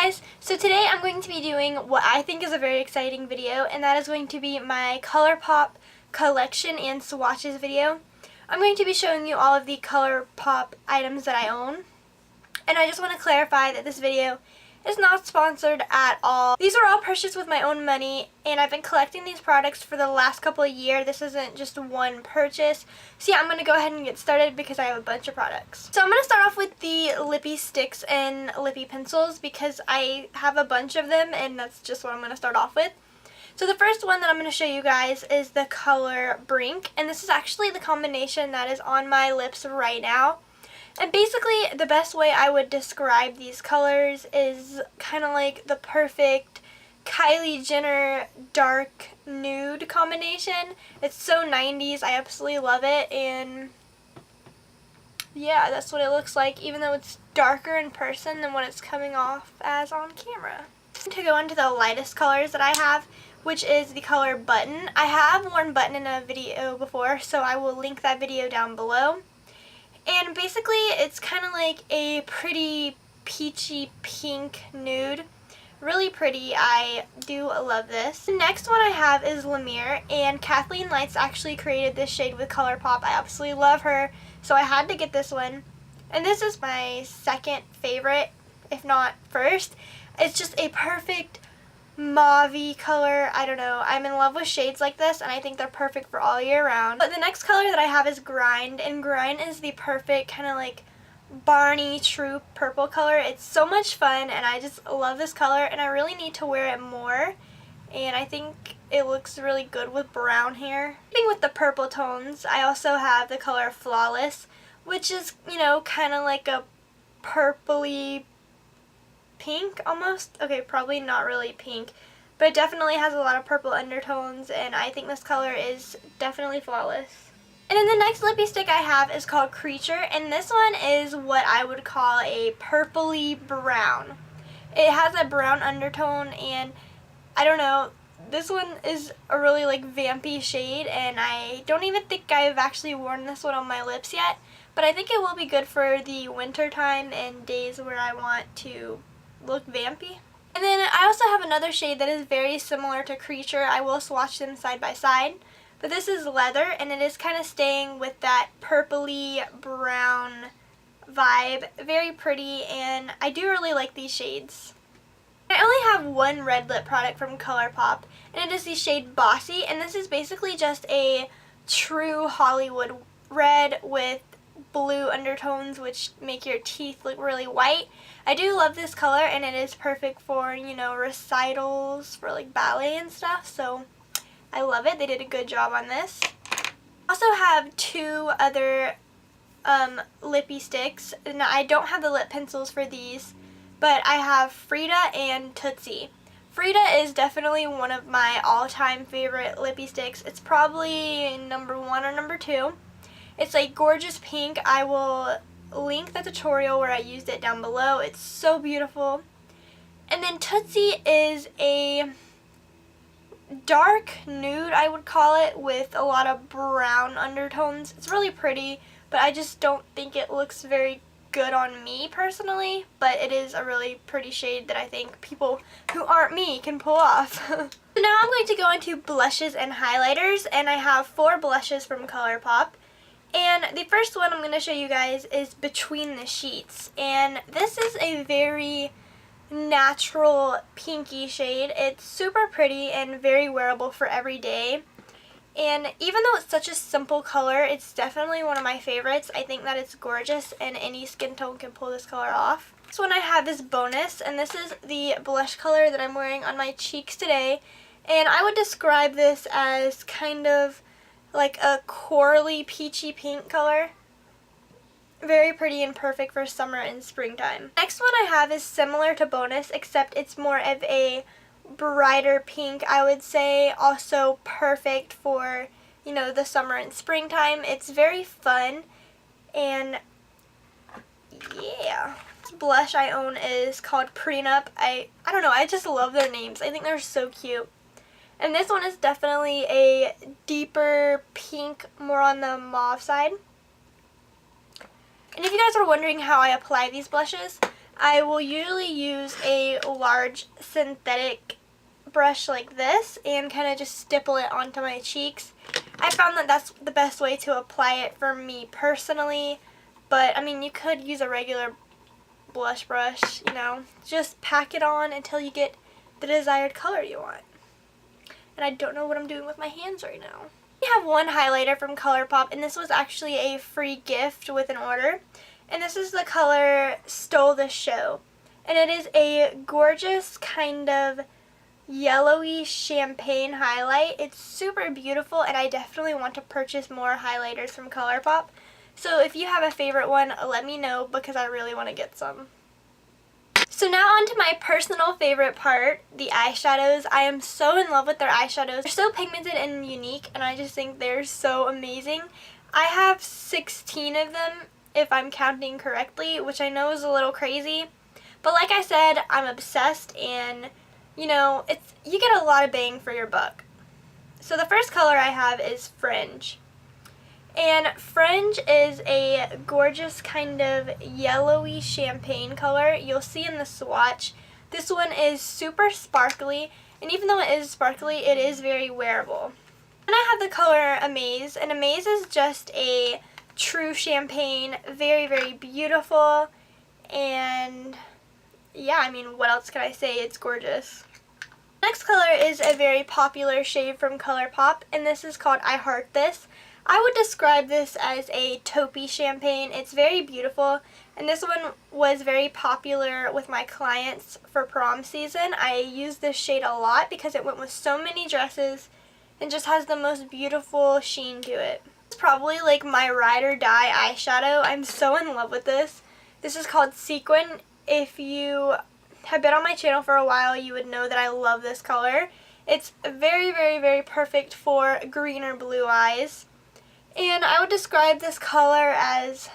guys, so today I'm going to be doing what I think is a very exciting video, and that is going to be my Colourpop collection and swatches video. I'm going to be showing you all of the Colourpop items that I own, and I just want to clarify that this video is not sponsored at all. These were all purchased with my own money, and I've been collecting these products for the last couple of years. This isn't just one purchase. So yeah, I'm going to go ahead and get started because I have a bunch of products. So I'm going to start off with the Lippie Stix and Lippie pencils because I have a bunch of them, and that's just what I'm going to start off with. So the first one that I'm going to show you guys is the color Brink, and this is actually the combination that is on my lips right now. And basically, the best way I would describe these colors is kind of like the perfect Kylie Jenner dark nude combination. It's so 90s. I absolutely love it. And yeah, that's what it looks like, even though it's darker in person than what it's coming off as on camera. To go into the lightest colors that I have, which is the color Button. I have worn Button in a video before, so I will link that video down below. And basically, it's kind of like a pretty peachy pink nude. Really pretty. I do love this. The next one I have is Lumiere, and Kathleen Lights actually created this shade with Colourpop. I absolutely love her, so I had to get this one. And this is my second favorite, if not first. It's just a perfect mauve-y color. I don't know. I'm in love with shades like this, and I think they're perfect for all year round. But the next color that I have is Grind, and Grind is the perfect kind of like Barney true purple color. It's so much fun, and I just love this color, and I really need to wear it more, and I think it looks really good with brown hair. Keeping with the purple tones, I also have the color Flawless, which is, you know, kind of like a purpley pink almost. Okay, probably not really pink, but it definitely has a lot of purple undertones, and I think this color is definitely flawless. And then the next lippy stick I have is called Creature, and this one is what I would call a purpley brown. It has a brown undertone, and I don't know, this one is a really like vampy shade, and I don't even think I've actually worn this one on my lips yet, but I think it will be good for the winter time and days where I want to look vampy. And then I also have another shade that is very similar to Creature. I will swatch them side by side, but this is Leather, and it is kind of staying with that purpley brown vibe. Very pretty, and I do really like these shades. I only have one red lip product from Colourpop, and it is the shade Bossy, and this is basically just a true Hollywood red with blue undertones which make your teeth look really white. I do love this color, and it is perfect for, you know, recitals for like ballet and stuff, so I love it. They did a good job on this. I also have two other lippy sticks, and I don't have the lip pencils for these, but I have Freda and Tootsie. Freda is definitely one of my all-time favorite lippy sticks. It's probably number 1 or number 2. It's like gorgeous pink. I will link the tutorial where I used it down below. It's so beautiful. And then Tootsie is a dark nude, I would call it, with a lot of brown undertones. It's really pretty, but I just don't think it looks very good on me personally, but it is a really pretty shade that I think people who aren't me can pull off. So now I'm going to go into blushes and highlighters, and I have 4 blushes from Colourpop. And the first one I'm going to show you guys is Between the Sheets, and this is a very natural pinky shade. It's super pretty and very wearable for every day, and even though it's such a simple color, it's definitely one of my favorites. I think that it's gorgeous, and any skin tone can pull this color off. This one I have is Bonus, and this is the blush color that I'm wearing on my cheeks today, and I would describe this as kind of like a corally peachy pink color. Very pretty and perfect for summer and springtime. Next one I have is similar to Bonus, except it's more of a brighter pink, I would say. Also perfect for, you know, the summer and springtime. It's very fun, and yeah. This blush I own is called Prenup. I don't know, I just love their names. I think they're so cute. And this one is definitely a deeper pink, more on the mauve side. And if you guys are wondering how I apply these blushes, I will usually use a large synthetic brush like this and kind of just stipple it onto my cheeks. I found that that's the best way to apply it for me personally, but I mean, you could use a regular blush brush, you know. Just pack it on until you get the desired color you want. And I don't know what I'm doing with my hands right now. We have one highlighter from Colourpop, and this was actually a free gift with an order. And this is the color Stole the Show. And it is a gorgeous kind of yellowy champagne highlight. It's super beautiful, and I definitely want to purchase more highlighters from Colourpop. So if you have a favorite one, let me know because I really want to get some. So now on to my personal favorite part, the eyeshadows. I am so in love with their eyeshadows. They're so pigmented and unique, and I just think they're so amazing. I have 16 of them if I'm counting correctly, which I know is a little crazy. But like I said, I'm obsessed, and you know, you get a lot of bang for your buck. So the first color I have is Fringe. And Fringe is a gorgeous kind of yellowy champagne color. You'll see in the swatch, this one is super sparkly, and even though it is sparkly, it is very wearable. Then I have the color Amaze, and Amaze is just a true champagne, very, very beautiful, and yeah, I mean, what else can I say? It's gorgeous. Next color is a very popular shade from Colourpop, and this is called I Heart This. I would describe this as a taupey champagne. It's very beautiful, and this one was very popular with my clients for prom season. I used this shade a lot because it went with so many dresses and just has the most beautiful sheen to it. It's probably like my ride or die eyeshadow. I'm so in love with this. This is called Sequin. If you have been on my channel for a while, you would know that I love this color. It's very, very, very perfect for green or blue eyes. And I would describe this color as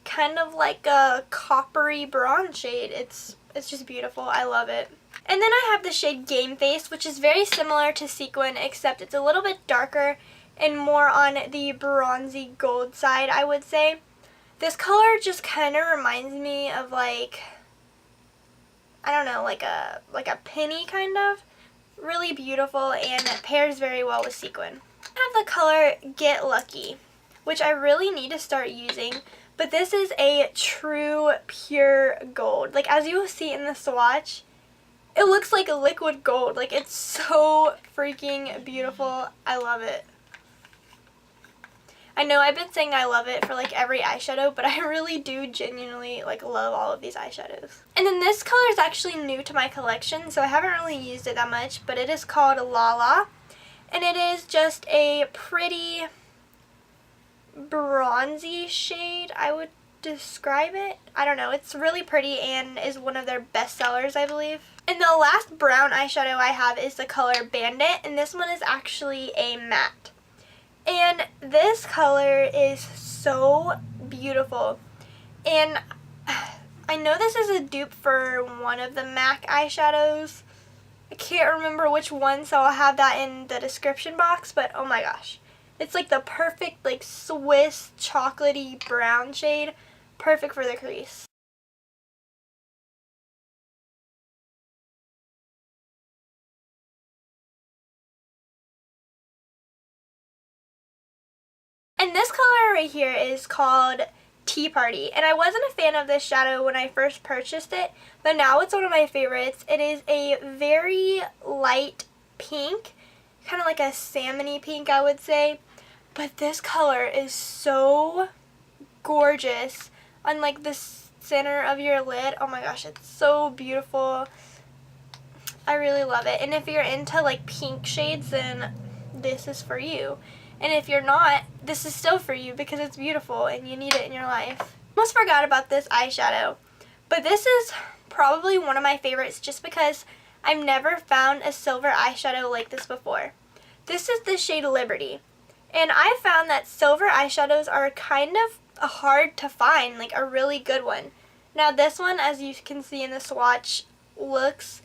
kind of like a coppery bronze shade. It's just beautiful. I love it. And then I have the shade Game Face, which is very similar to Sequin, except it's a little bit darker and more on the bronzy gold side, I would say. This color just kind of reminds me of like, I don't know, like a penny kind of. Really beautiful, and it pairs very well with Sequin. I have the color Get Lucky, which I really need to start using, but this is a true pure gold. Like, as you will see in the swatch, it looks like a liquid gold. Like, it's so freaking beautiful. I love it. I know I've been saying I love it for like every eyeshadow, but I really do genuinely like love all of these eyeshadows. And then this color is actually new to my collection, so I haven't really used it that much, but it is called LaLa. And it is just a pretty bronzy shade, I would describe it. I don't know, it's really pretty and is one of their best sellers, I believe. And the last brown eyeshadow I have is the color Bandit, and this one is actually a matte. And this color is so beautiful. And I know this is a dupe for one of the MAC eyeshadows. I can't remember which one, so I'll have that in the description box, but oh my gosh. It's like the perfect like Swiss chocolatey brown shade, perfect for the crease. And this color right here is called Tea Party, and I wasn't a fan of this shadow when I first purchased it, but now it's one of my favorites. It is a very light pink, kind of like a salmon-y pink, I would say, but this color is so gorgeous on like the center of your lid. Oh my gosh, it's so beautiful. I really love it, and if you're into like pink shades, then this is for you. And if you're not, this is still for you because it's beautiful and you need it in your life. Almost forgot about this eyeshadow, but this is probably one of my favorites just because I've never found a silver eyeshadow like this before. This is the shade Liberty, and I found that silver eyeshadows are kind of hard to find, like a really good one. Now this one, as you can see in the swatch, looks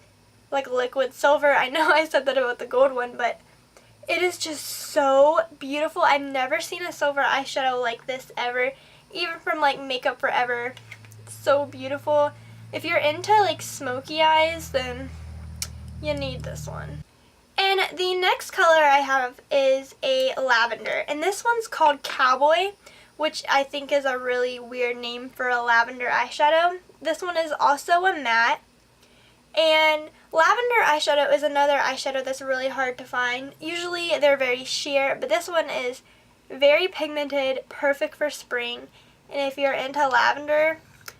like liquid silver. I know I said that about the gold one, but it is just so beautiful. I've never seen a silver eyeshadow like this ever, even from like Makeup Forever. It's so beautiful. if you're into like smoky eyes, then you need this one. And the next color I have is a lavender, and this one's called Cowboy, which I think is a really weird name for a lavender eyeshadow. This one is also a matte, and lavender eyeshadow is another eyeshadow that's really hard to find. Usually they're very sheer, but this one is very pigmented, perfect for spring, and if you're into lavender,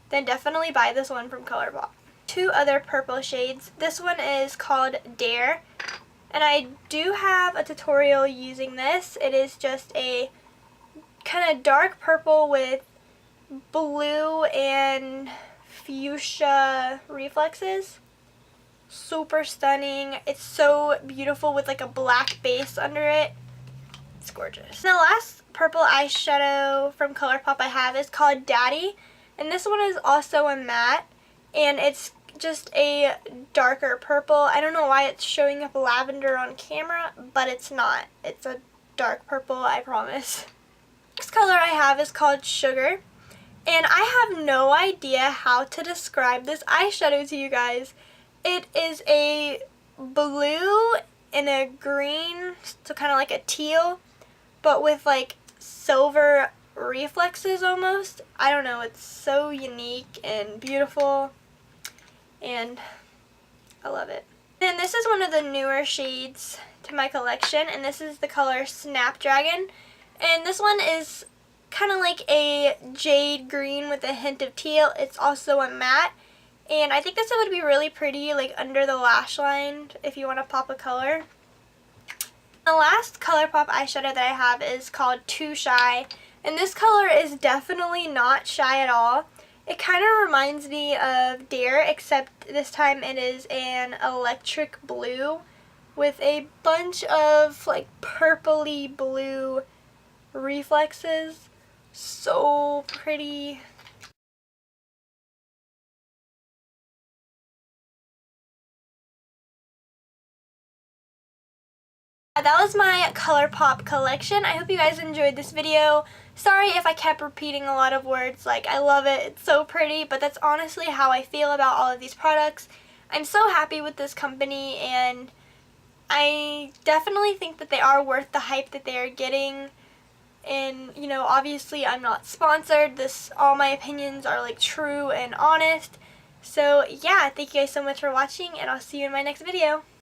then definitely buy this one from Colourpop. Two other purple shades. This one is called Dare, and I do have a tutorial using this. It is just a kind of dark purple with blue and fuchsia reflexes. Super stunning. It's so beautiful with like a black base under it. It's gorgeous. And the last purple eyeshadow from Colourpop I have is called Daddy, and this one is also a matte, and it's just a darker purple. I don't know why it's showing up lavender on camera, but it's not. It's a dark purple, I promise. Next color I have is called Sugar, and I have no idea how to describe this eyeshadow to you guys. It is a blue and a green, so kind of like a teal, but with like silver reflexes almost. I don't know, it's so unique and beautiful, and I love it. And this is one of the newer shades to my collection, and this is the color Snapdragon, and this one is kind of like a jade green with a hint of teal. It's also a matte, and I think this would be really pretty like under the lash line if you want to pop a color. The last Colourpop eyeshadow that I have is called Too Shy, and this color is definitely not shy at all. It kind of reminds me of Dare, except this time it is an electric blue with a bunch of like purpley blue reflexes. So pretty. That was my Colourpop collection. I hope you guys enjoyed this video. Sorry if I kept repeating a lot of words. Like, I love it. It's so pretty, but that's honestly how I feel about all of these products. I'm so happy with this company, and I definitely think that they are worth the hype that they are getting. And, you know, obviously I'm not sponsored. All my opinions are like true and honest. So yeah, thank you guys so much for watching, and I'll see you in my next video.